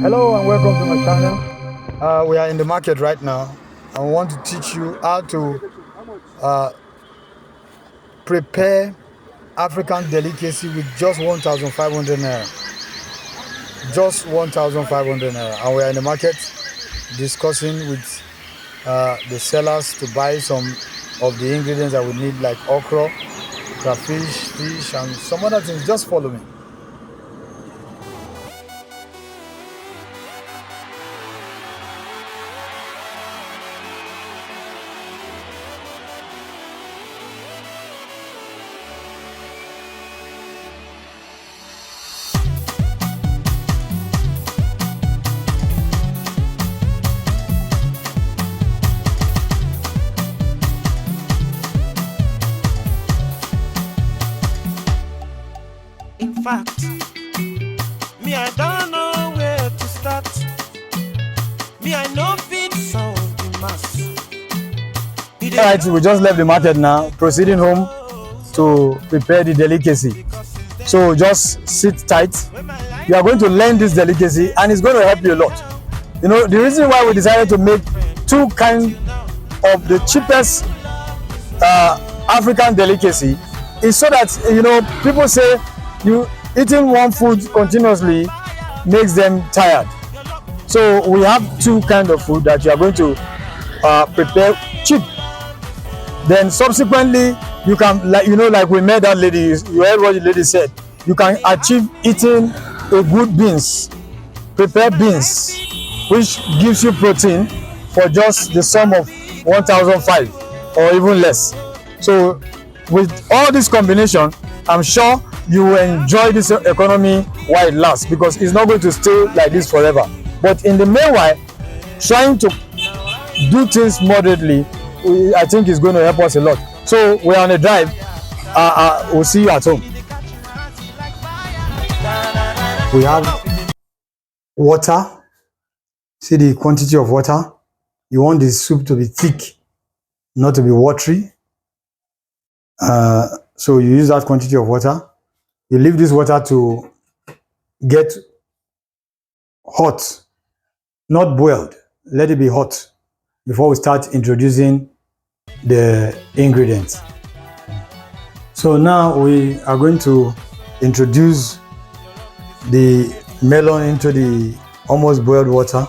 Hello and welcome to my channel. We are in the market right now. I want to teach you how to prepare African delicacy with just 1,500 naira. Just 1,500 naira. And we are in the market discussing with the sellers to buy some of the ingredients that we need, like okra, crayfish, fish, and some other things. Just follow me. In fact, me I don't know where to start. Me I know fit solve the mass. All right, we just left the market now, proceeding home to prepare the delicacy. So just sit tight. You are going to learn this delicacy and it's going to help you a lot. You know, the reason why we decided to make two kinds of the cheapest African delicacy is so that, you know, people say you eating one food continuously makes them tired. So we have two kinds of food that you are going to prepare cheap. Then subsequently you can, like, you know, like we met that lady, you heard what the lady said, you can achieve eating a good beans, prepare beans, which gives you protein for just the sum of 1,500 or even less. So with all this combination, I'm sure you will enjoy this economy while it lasts, because it's not going to stay like this forever. But in the meanwhile, trying to do things moderately, I think is going to help us a lot. So we're on a drive. We'll see you at home. We have water. See the quantity of water. You want the soup to be thick, not to be watery. So you use that quantity of water. You leave this water to get hot, not boiled. Let it be hot before we start introducing the ingredients. So now we are going to introduce the melon into the almost boiled water.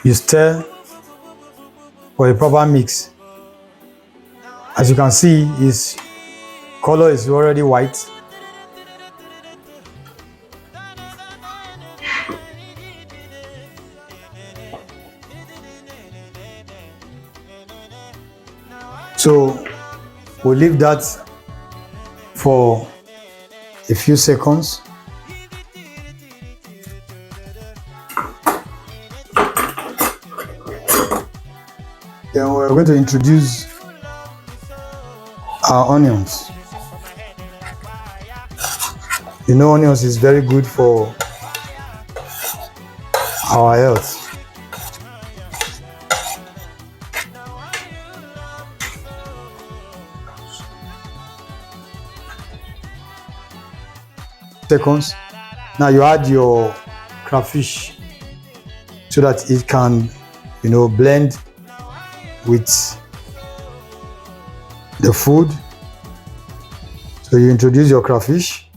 You stir for a proper mix. As you can see, his color is already white. So we'll leave that for a few seconds. Then we're going to introduce our onions. You know, onions is very good for our health. Seconds. Now you add your crayfish so that it can, you know, blend with the food. So you introduce your crayfish,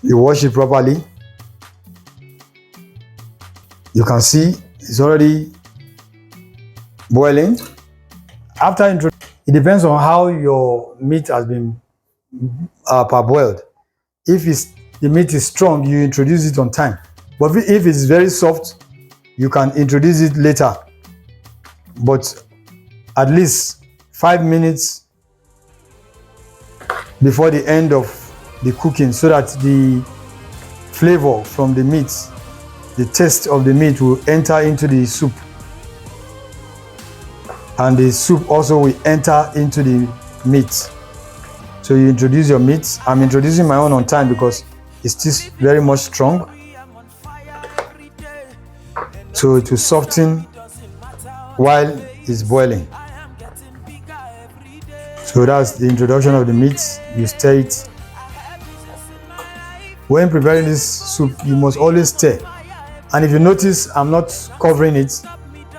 you wash it properly. You can see it's already boiling. After it depends on how your meat has been parboiled. If the meat is strong, you introduce it on time. But if it's very soft, you can introduce it later. But at least 5 minutes before the end of the cooking, so that the flavor from the meat, the taste of the meat will enter into the soup, and the soup also will enter into the meat. So you introduce your meat. I'm introducing my own on time because is still very much strong, so it will soften while it's boiling. So that's the introduction of the meat. You stir it. When preparing this soup, you must always stir. And if you notice, I'm not covering it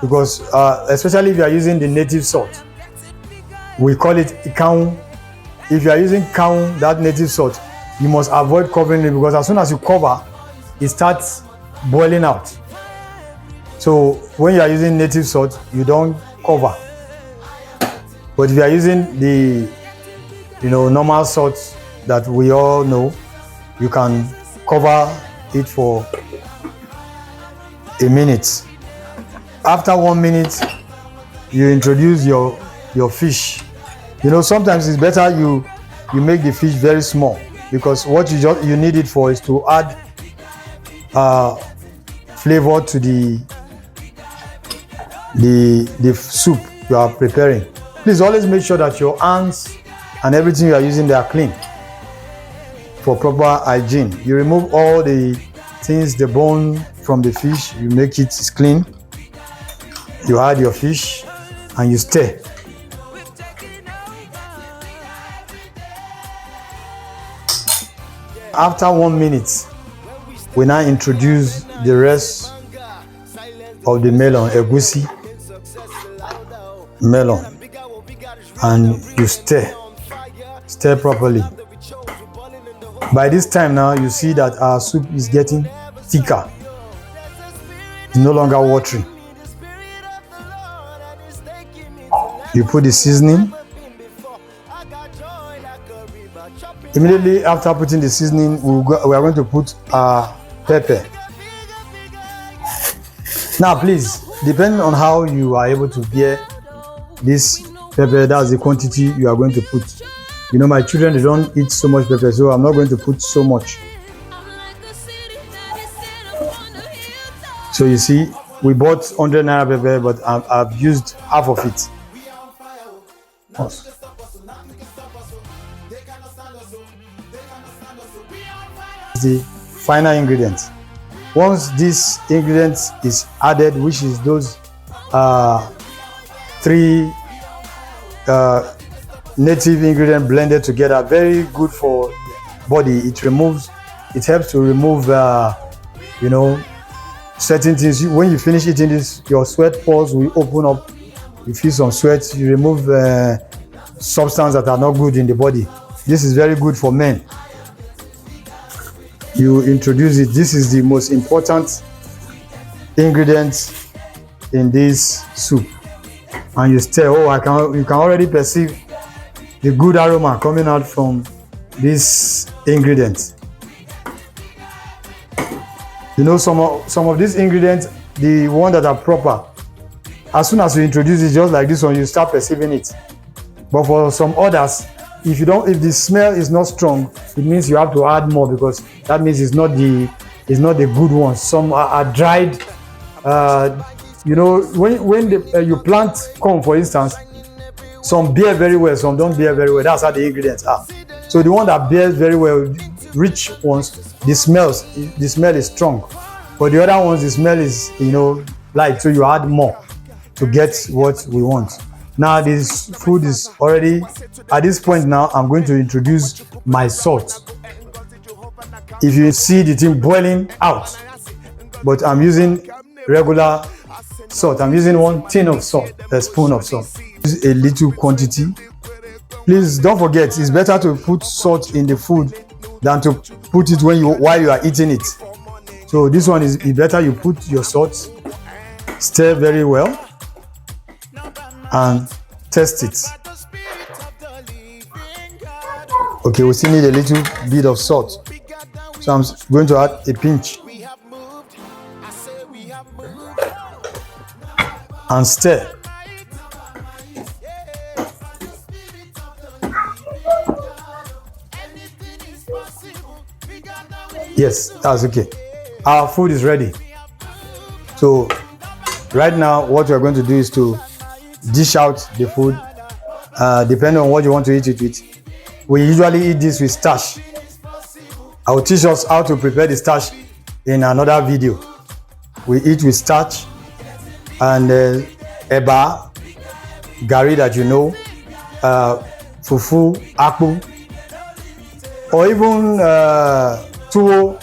because especially if you are using the native salt, we call it kaun. If you are using kaun, that native salt, you must avoid covering it because as soon as you cover, it starts boiling out. So when you are using native salt, you don't cover. But if you are using the normal salt that we all know, you can cover it for a minute. After 1 minute, you introduce your fish. Sometimes it's better you make the fish very small because what you need it for is to add flavor to the soup you are preparing. Please always make sure that your hands and everything you are using, they are clean for proper hygiene. You remove all the things, the bone from the fish, you make it clean. You add your fish and you stir. After 1 minute, we now introduce the rest of the melon, egusi melon, and you stir properly. By this time now, you see that our soup is getting thicker. It's no longer watery. You put the seasoning. Immediately after putting the seasoning, we are going to put our pepper. Now please, depending on how you are able to bear this pepper, that's the quantity you are going to put. My children, they don't eat so much pepper, so I'm not going to put so much. So you see, we bought 100 naira pepper, but I've used half of it. The final ingredient. Once this ingredient is added, which is those 3 native ingredient blended together, very good for body. It helps to remove certain things. When you finish eating this, your sweat pores will open up. You feel some sweat. You remove substances that are not good in the body. This is very good for men. You introduce it. This is the most important ingredient in this soup, and you stir. You can already perceive the good aroma coming out from this ingredient. Some of these ingredients, the ones that are proper, as soon as you introduce it, just like this one, you start perceiving it. But for some others, if the smell is not strong, it means you have to add more because that means it's not the good ones. Some are dried. When you plant corn, for instance, some bear very well, some don't bear very well. That's how the ingredients are. So the one that bears very well, rich ones, the smell is strong. But the other ones, the smell is light. So you add more to get what we want. Now this food is already at this point. Now I'm going to introduce my salt. If you see the thing boiling out, but I'm using regular salt. I'm using 1 tin of salt, a spoon of salt. Use a little quantity. Please don't forget, it's better to put salt in the food than to put it while you are eating it. So this one is better. You put your salt, stir very well, and test it. Okay, we still need a little bit of salt, so I'm going to add a pinch and stir. Yes, that's okay. Our food is ready. So right now what we are going to do is to dish out the food, depending on what you want to eat it with. We usually eat this with starch, I will teach us how to prepare the starch in another video. We eat with starch and eba, gari that you know, fufu, akpu, or even tuwo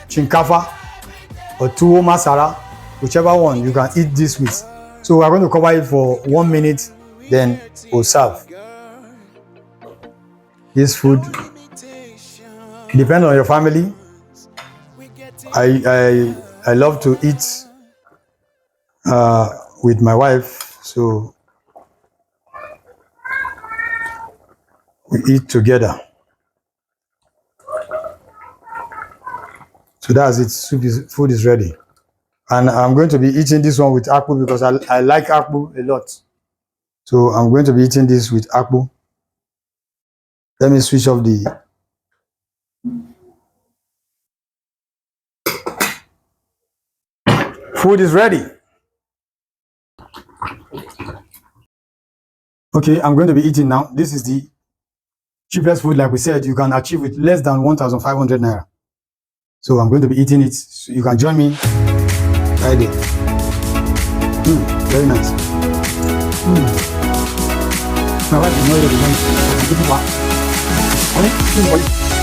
chinkafa or tuwo masara, whichever one you can eat this with. So we are going to cover it for 1 minute, then we'll serve. This food depends on your family. I love to eat with my wife, so we eat together. So that's it. Food is ready, and I'm going to be eating this one with akpu because I like akpu a lot. So I'm going to be eating this with akpu. Let me switch off the. Food is ready. Okay, I'm going to be eating now. This is the cheapest food, like we said, you can achieve with less than 1,500 naira. So I'm going to be eating it. So you can join me right there. Very nice. My wife is not ready.